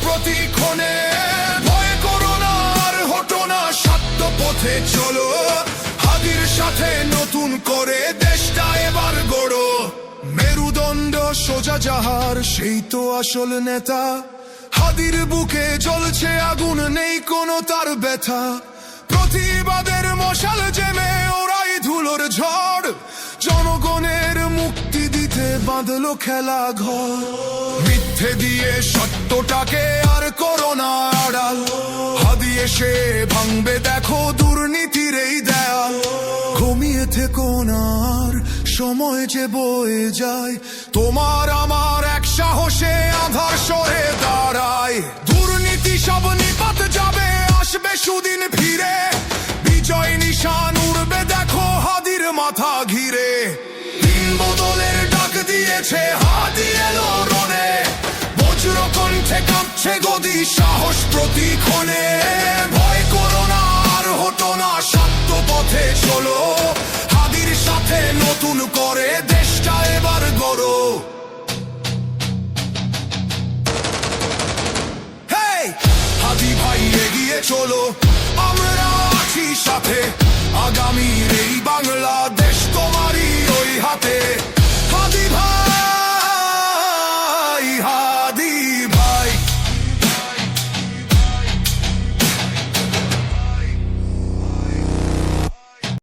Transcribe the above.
প্রতিক্ষণে। ভয় করো না, আর হটো না, সত্য পথে চলো। হাদির সাথে নতুন করে দেশটা এবার গড়ো। মেরুদণ্ড সোজা যাহার, সেই তো আসল নেতা। হাদির বুকে জ্বলছে আগুন, নেই কোনো তার ব্যথা। প্রতিবাদের মশাল জেমে ওরাই ধুলোর ঝড়। জনগণের মুক্তি দিতে বাঁধলো খেলা ঘর। মিথ্যে দিয়ে সত্যটাকে আর করো না আড়াল। হাদি এসে ভাঙবে দেখো দুর্নীতির এই দেয়াল। ঘুমিয়ে থেকো না আর, সময় যে বয়ে যায়। তোমার আমার এক সাহসে আধার সরে দাঁড়ায়। দুর্নীতি সব নিপাত যাবে, আসবে সুদিন ফিরে। বিজয় নিশান উড়বে দেখো হাদির মাথা ঘিরে। দিন বদলের ডাক দিয়েছে হাদি এলো রণে। বজ্র কণ্ঠে কাঁপছে গদি, সাহস প্রতিক্ষণে। ভয় করো না, আর হটো না, সত্য পথে চলো। হাদির সাথে নতুন করে দেশটা এবার গড়ো। হাদি ভাই এগিয়ে চলো, আমরা আছি সাথে। আগামীর এই বাংলাদেশ তোমার